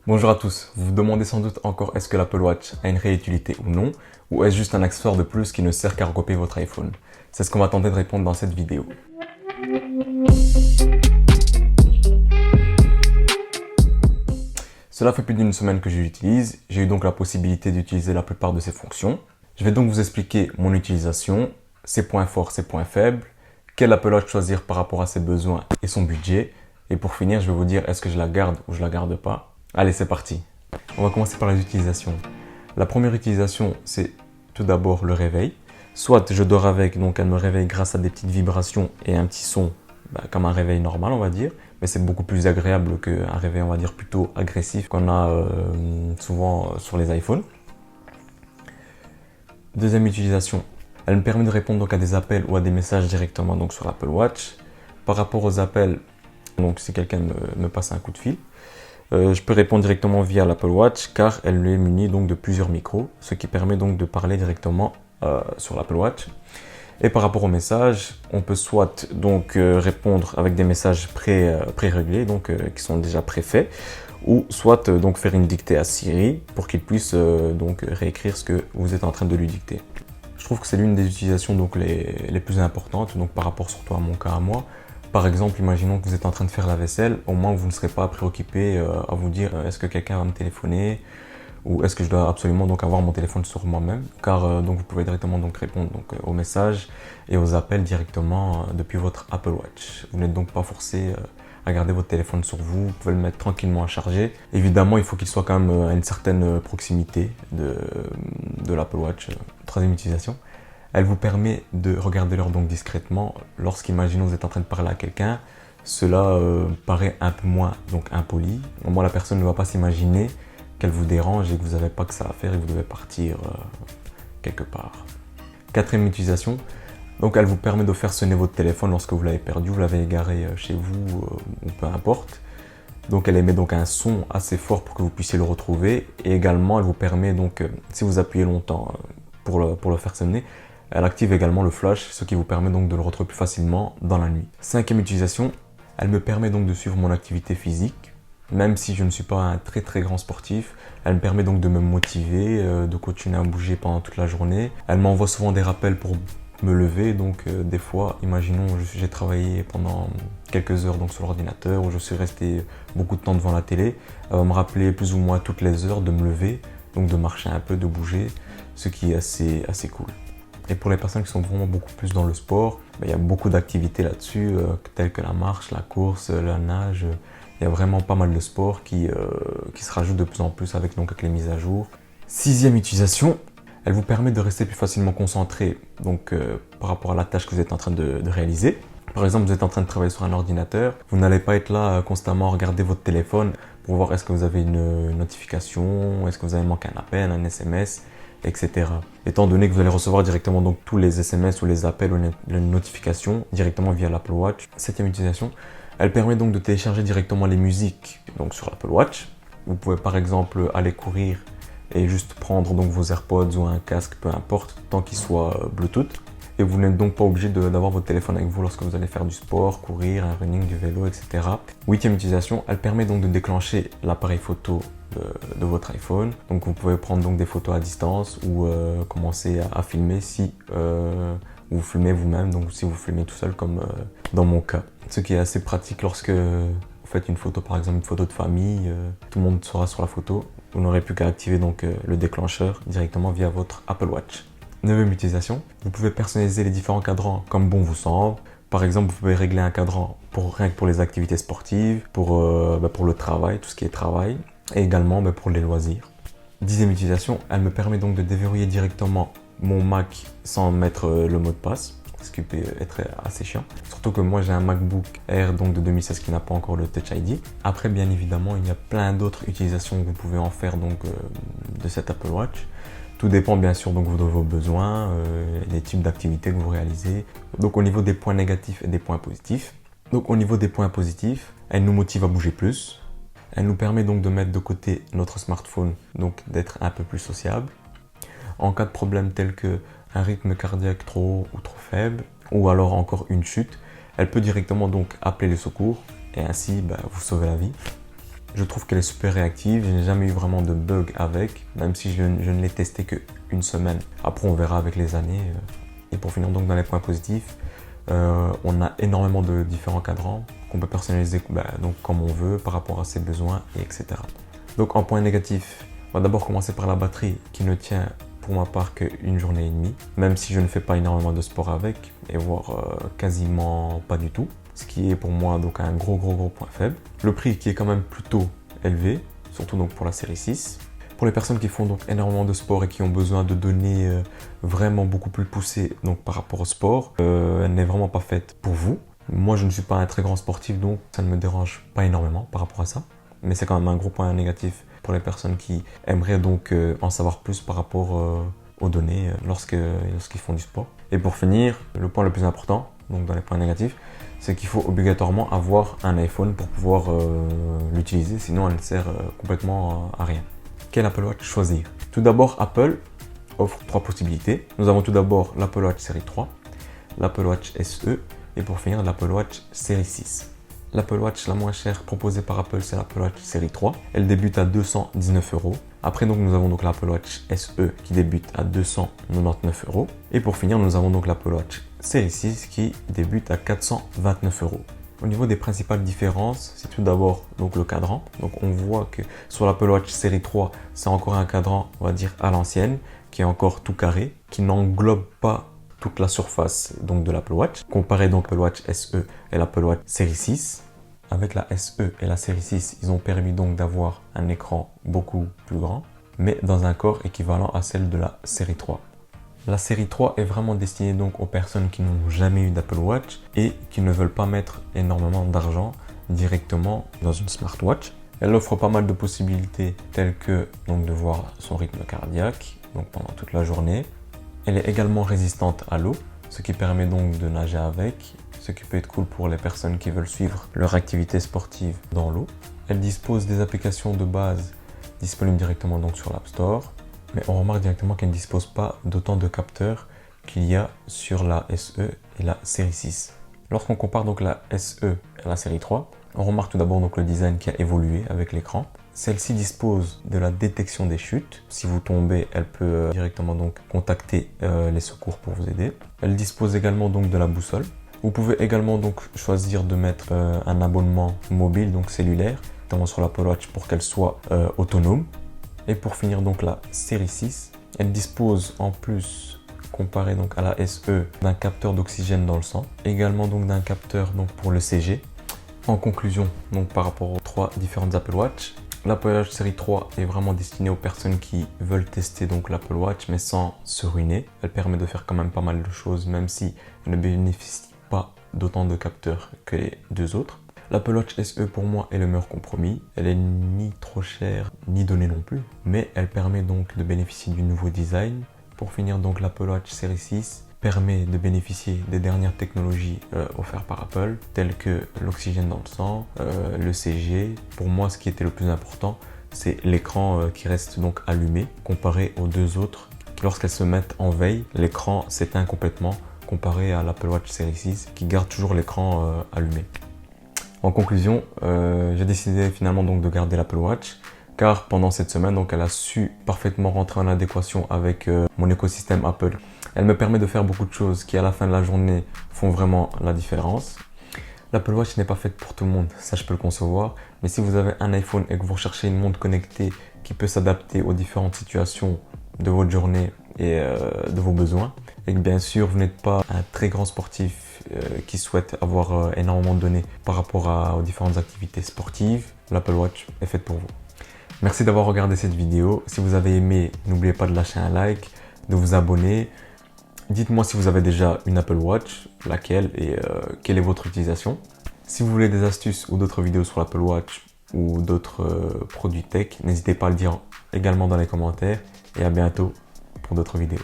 Bonjour à tous, vous vous demandez sans doute encore est-ce que l'Apple Watch a une réelle utilité ou non, ou est-ce juste un accessoire de plus qui ne sert qu'à recopier votre iPhone? C'est ce qu'on va tenter de répondre dans cette vidéo. Cela fait plus d'une semaine que je l'utilise, j'ai eu donc la possibilité d'utiliser la plupart de ses fonctions. Je vais donc vous expliquer mon utilisation, ses points forts, ses points faibles, quel Apple Watch choisir par rapport à ses besoins et son budget, et pour finir je vais vous dire est-ce que je la garde ou je la garde pas. Allez, c'est parti. On va commencer par les utilisations. La première utilisation, c'est tout d'abord le réveil. Soit je dors avec, donc elle me réveille grâce à des petites vibrations et un petit son, comme un réveil normal, on va dire. Mais c'est beaucoup plus agréable qu'un réveil, on va dire, plutôt agressif qu'on a souvent sur les iPhones. Deuxième utilisation, elle me permet de répondre donc à des appels ou à des messages directement donc sur l'Apple Watch. Par rapport aux appels, donc si quelqu'un me passe un coup de fil, je peux répondre directement via l'Apple Watch car elle est munie donc de plusieurs micros, ce qui permet donc de parler directement sur l'Apple Watch. Et par rapport aux messages, on peut soit donc répondre avec des messages pré-réglés, donc qui sont déjà préfaits, ou soit donc faire une dictée à Siri pour qu'il puisse donc réécrire ce que vous êtes en train de lui dicter. Je trouve que c'est l'une des utilisations donc les plus importantes, donc par rapport surtout à mon cas à moi. Par exemple, imaginons que vous êtes en train de faire la vaisselle, au moins vous ne serez pas préoccupé à vous dire est-ce que quelqu'un va me téléphoner ou est-ce que je dois absolument donc avoir mon téléphone sur moi-même, car donc vous pouvez directement donc répondre donc aux messages et aux appels directement depuis votre Apple Watch. Vous n'êtes donc pas forcé à garder votre téléphone sur vous, vous pouvez le mettre tranquillement à charger. Évidemment, il faut qu'il soit quand même à une certaine proximité de l'Apple Watch. Troisième utilisation. Elle vous permet de regarder l'heure donc discrètement. Lorsqu'imaginons vous êtes en train de parler à quelqu'un, cela paraît un peu moins donc impoli. Au moins la personne ne va pas s'imaginer qu'elle vous dérange et que vous n'avez pas que ça à faire et que vous devez partir quelque part. Quatrième utilisation. Donc elle vous permet de faire sonner votre téléphone lorsque vous l'avez perdu, vous l'avez égaré chez vous ou peu importe. Donc elle émet donc un son assez fort pour que vous puissiez le retrouver. Et également elle vous permet donc, si vous appuyez longtemps pour le faire sonner, elle active également le flash, ce qui vous permet donc de le retrouver plus facilement dans la nuit. Cinquième utilisation, elle me permet donc de suivre mon activité physique. Même si je ne suis pas un très grand sportif, elle me permet donc de me motiver, de continuer à bouger pendant toute la journée. Elle m'envoie souvent des rappels pour me lever, donc des fois, imaginons, j'ai travaillé pendant quelques heures donc sur l'ordinateur, où je suis resté beaucoup de temps devant la télé. Elle va me rappeler plus ou moins toutes les heures de me lever, donc de marcher un peu, de bouger, ce qui est assez cool. Et pour les personnes qui sont vraiment beaucoup plus dans le sport, il y a beaucoup d'activités là-dessus, telles que la marche, la course, la nage. Il y a vraiment pas mal de sports qui se rajoutent de plus en plus avec les mises à jour. Sixième utilisation, elle vous permet de rester plus facilement concentré donc, par rapport à la tâche que vous êtes en train de réaliser. Par exemple, vous êtes en train de travailler sur un ordinateur, vous n'allez pas être là constamment à regarder votre téléphone pour voir est-ce que vous avez une notification, est-ce que vous avez manqué un appel, un SMS, etc. Étant donné que vous allez recevoir directement donc tous les SMS ou les appels ou les notifications directement via l'Apple Watch. Septième utilisation, elle permet donc de télécharger directement les musiques donc sur l'Apple Watch. Vous pouvez par exemple aller courir et juste prendre donc vos AirPods ou un casque, peu importe, tant qu'il soit Bluetooth. Et vous n'êtes donc pas obligé d'avoir votre téléphone avec vous lorsque vous allez faire du sport, courir, un running, du vélo, etc. Huitième utilisation, elle permet donc de déclencher l'appareil photo de votre iPhone. Donc vous pouvez prendre donc des photos à distance ou commencer à filmer si vous filmez vous-même, donc si vous filmez tout seul comme dans mon cas. Ce qui est assez pratique lorsque vous faites une photo, par exemple une photo de famille, tout le monde sera sur la photo. Vous n'aurez plus qu'à activer donc le déclencheur directement via votre Apple Watch. Neuvième utilisation, vous pouvez personnaliser les différents cadrans comme bon vous semble. Par exemple, vous pouvez régler un cadran rien que pour les activités sportives, pour le travail, tout ce qui est travail, et également pour les loisirs. Dixième utilisation, elle me permet donc de déverrouiller directement mon Mac sans mettre le mot de passe, ce qui peut être assez chiant. Surtout que moi j'ai un MacBook Air donc de 2016 qui n'a pas encore le Touch ID. Après, bien évidemment, il y a plein d'autres utilisations que vous pouvez en faire donc de cet Apple Watch. Tout dépend bien sûr donc de vos besoins, les types d'activités que vous réalisez. Donc au niveau des points négatifs et des points positifs. Donc au niveau des points positifs, elle nous motive à bouger plus. Elle nous permet donc de mettre de côté notre smartphone, donc d'être un peu plus sociable. En cas de problème tel que un rythme cardiaque trop haut ou trop faible, ou alors encore une chute, elle peut directement donc appeler les secours et ainsi vous sauver la vie. Je trouve qu'elle est super réactive, je n'ai jamais eu vraiment de bug avec, même si je ne l'ai testé qu'une semaine. Après on verra avec les années. Et pour finir donc dans les points positifs, on a énormément de différents cadrans qu'on peut personnaliser donc comme on veut par rapport à ses besoins, et etc. Donc en point négatif, on va d'abord commencer par la batterie qui ne tient pour ma part qu'une journée et demie, même si je ne fais pas énormément de sport avec, et voire quasiment pas du tout. Ce qui est pour moi donc un gros point faible. Le prix qui est quand même plutôt élevé, surtout donc pour la série 6. Pour les personnes qui font donc énormément de sport et qui ont besoin de données vraiment beaucoup plus poussées donc par rapport au sport, elle n'est vraiment pas faite pour vous. Moi je ne suis pas un très grand sportif, donc ça ne me dérange pas énormément par rapport à ça. Mais c'est quand même un gros point négatif pour les personnes qui aimeraient donc en savoir plus par rapport aux données lorsqu'ils font du sport. Et pour finir, le point le plus important, donc dans les points négatifs, c'est qu'il faut obligatoirement avoir un iPhone pour pouvoir l'utiliser, sinon elle ne sert complètement à rien. Quel Apple Watch choisir? Tout d'abord, Apple offre 3 possibilités. Nous avons tout d'abord l'Apple Watch série 3, l'Apple Watch SE et pour finir l'Apple Watch série 6. L'Apple Watch la moins chère proposée par Apple, c'est l'Apple Watch série 3. Elle débute à 219 €. Après, donc, nous avons donc l'Apple Watch SE qui débute à 299 €. Et pour finir, nous avons donc l'Apple Watch série 6 qui débute à 429 €. Au niveau des principales différences, c'est tout d'abord donc le cadran. Donc on voit que sur l'Apple Watch série 3, c'est encore un cadran, on va dire à l'ancienne, qui est encore tout carré, qui n'englobe pas toute la surface donc de l'Apple Watch. Comparé donc l'Apple Watch SE et l'Apple Watch série 6, avec la SE et la série 6, ils ont permis donc d'avoir un écran beaucoup plus grand, mais dans un corps équivalent à celle de la série 3. La série 3 est vraiment destinée donc aux personnes qui n'ont jamais eu d'Apple Watch et qui ne veulent pas mettre énormément d'argent directement dans une smartwatch. Elle offre pas mal de possibilités telles que donc de voir son rythme cardiaque donc pendant toute la journée. Elle est également résistante à l'eau, ce qui permet donc de nager avec, ce qui peut être cool pour les personnes qui veulent suivre leur activité sportive dans l'eau. Elle dispose des applications de base disponibles directement donc sur l'App Store. Mais on remarque directement qu'elle ne dispose pas d'autant de capteurs qu'il y a sur la SE et la série 6. Lorsqu'on compare donc la SE et la série 3, on remarque tout d'abord donc le design qui a évolué avec l'écran. Celle-ci dispose de la détection des chutes. Si vous tombez, elle peut directement donc contacter les secours pour vous aider. Elle dispose également donc de la boussole. Vous pouvez également donc choisir de mettre un abonnement mobile, donc cellulaire, notamment sur l'Apple Watch pour qu'elle soit autonome. Et pour finir donc la série 6, elle dispose en plus, comparé donc à la SE, d'un capteur d'oxygène dans le sang, également donc d'un capteur donc pour le CG. En conclusion, donc par rapport aux 3 différentes Apple Watch, l'Apple Watch série 3 est vraiment destinée aux personnes qui veulent tester donc l'Apple Watch mais sans se ruiner. Elle permet de faire quand même pas mal de choses même si elle ne bénéficie pas d'autant de capteurs que les 2 autres. L'Apple Watch SE pour moi est le meilleur compromis. Elle est ni trop chère ni donnée non plus, mais elle permet donc de bénéficier du nouveau design. Pour finir donc l'Apple Watch série 6 permet de bénéficier des dernières technologies offertes par Apple, telles que l'oxygène dans le sang, le CG. Pour moi ce qui était le plus important, c'est l'écran qui reste donc allumé, comparé aux 2 autres. Lorsqu'elles se mettent en veille, l'écran s'éteint complètement, comparé à l'Apple Watch série 6 qui garde toujours l'écran allumé. En conclusion, j'ai décidé finalement donc de garder l'Apple Watch car pendant cette semaine, donc, elle a su parfaitement rentrer en adéquation avec mon écosystème Apple. Elle me permet de faire beaucoup de choses qui à la fin de la journée font vraiment la différence. L'Apple Watch n'est pas faite pour tout le monde, ça je peux le concevoir, mais si vous avez un iPhone et que vous recherchez une montre connectée qui peut s'adapter aux différentes situations de votre journée et de vos besoins, et que bien sûr vous n'êtes pas un très grand sportif qui souhaite avoir énormément de données par rapport aux différentes activités sportives, l'Apple Watch est faite pour vous. Merci d'avoir regardé cette vidéo. Si vous avez aimé, n'oubliez pas de lâcher un like, de vous abonner. Dites-moi si vous avez déjà une Apple Watch, laquelle et quelle est votre utilisation. Si vous voulez des astuces ou d'autres vidéos sur l'Apple Watch ou d'autres produits tech, n'hésitez pas à le dire également dans les commentaires et à bientôt pour d'autres vidéos.